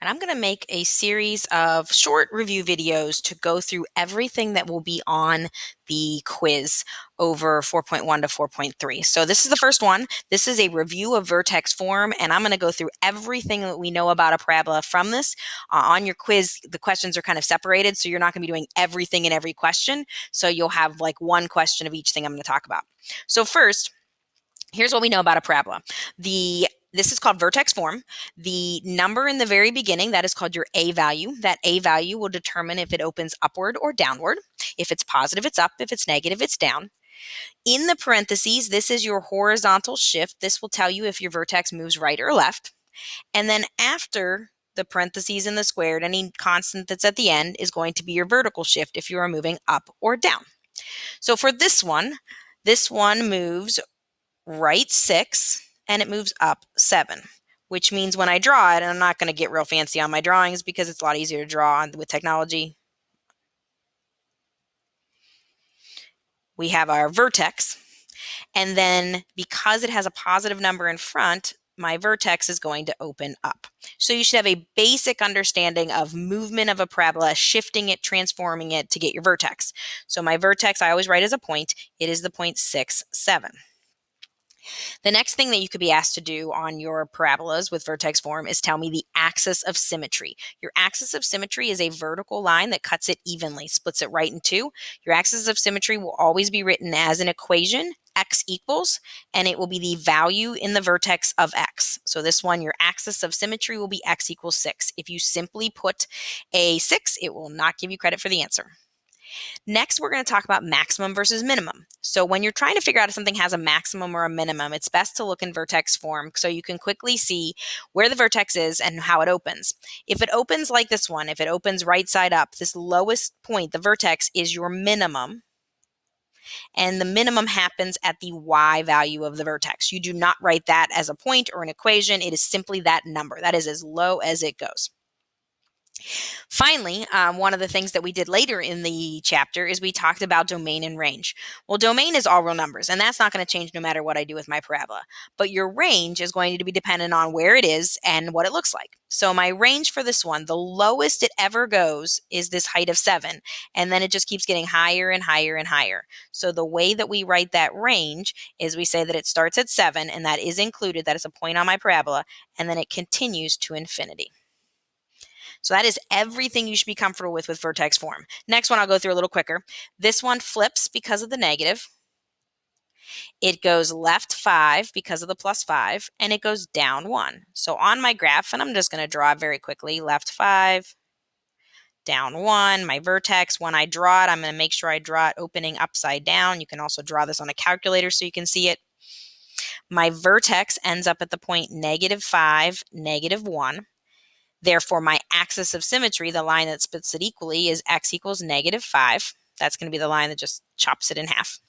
And I'm going to make a series of short review videos to go through everything that will be on the quiz over 4.1 to 4.3. So this is the first one. This is a review of Vertex form, and I'm going to go through everything that we know about a parabola from this. On your quiz, the questions are kind of separated, so you're not going to be doing everything in every question. So you'll have like one question of each thing I'm going to talk about. So first, here's what we know about a parabola. This is called vertex form. The number in the very beginning, that is called your A value. That A value will determine if it opens upward or downward. If it's positive, it's up. If it's negative, it's down. In the parentheses, this is your horizontal shift. This will tell you if your vertex moves right or left. And then after the parentheses and the squared, any constant that's at the end is going to be your vertical shift if you are moving up or down. So for this one moves right 6 and it moves up 7, which means when I draw it, and I'm not going to get real fancy on my drawings because it's a lot easier to draw with technology. We have our vertex, and then because it has a positive number in front, my vertex is going to open up. So you should have a basic understanding of movement of a parabola, shifting it, transforming it to get your vertex. So my vertex, I always write as a point. It is the point 6, 7. The next thing that you could be asked to do on your parabolas with vertex form is tell me the axis of symmetry. Your axis of symmetry is a vertical line that cuts it evenly, splits it right in two. Your axis of symmetry will always be written as an equation, x equals, and it will be the value in the vertex of x. So this one, your axis of symmetry will be x equals 6. If you simply put a 6, it will not give you credit for the answer. Next, we're going to talk about maximum versus minimum. So when you're trying to figure out if something has a maximum or a minimum, it's best to look in vertex form so you can quickly see where the vertex is and how it opens. If it opens like this one, if it opens right side up, this lowest point, the vertex, is your minimum. And the minimum happens at the y value of the vertex. You do not write that as a point or an equation. It is simply that number. That is as low as it goes. Finally, one of the things that we did later in the chapter is we talked about domain and range. Well, domain is all real numbers, and that's not going to change no matter what I do with my parabola. But your range is going to be dependent on where it is and what it looks like. So my range for this one, the lowest it ever goes is this height of 7, and then it just keeps getting higher and higher and higher. So the way that we write that range is we say that it starts at 7, and that is included, that is a point on my parabola, and then it continues to infinity. So that is everything you should be comfortable with vertex form. Next one I'll go through a little quicker. This one flips because of the negative. It goes left 5 because of the plus 5, and it goes down 1. So on my graph, and I'm just going to draw it very quickly, left 5, down 1, my vertex. When I draw it, I'm going to make sure I draw it opening upside down. You can also draw this on a calculator so you can see it. My vertex ends up at the point -5, -1. Therefore, my axis of symmetry, the line that splits it equally, is x equals -5. That's going to be the line that just chops it in half.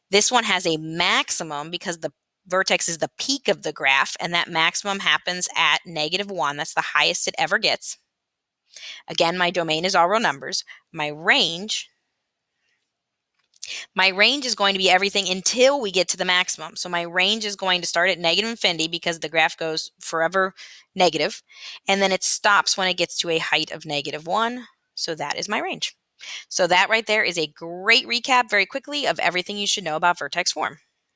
This one has a maximum because the vertex is the peak of the graph, and that maximum happens at -1. That's the highest it ever gets. Again, my domain is all real numbers. My range is going to be everything until we get to the maximum. So my range is going to start at -infinity because the graph goes forever negative, and then it stops when it gets to a height of -1. So that is my range. So that right there is a great recap very quickly of everything you should know about vertex form.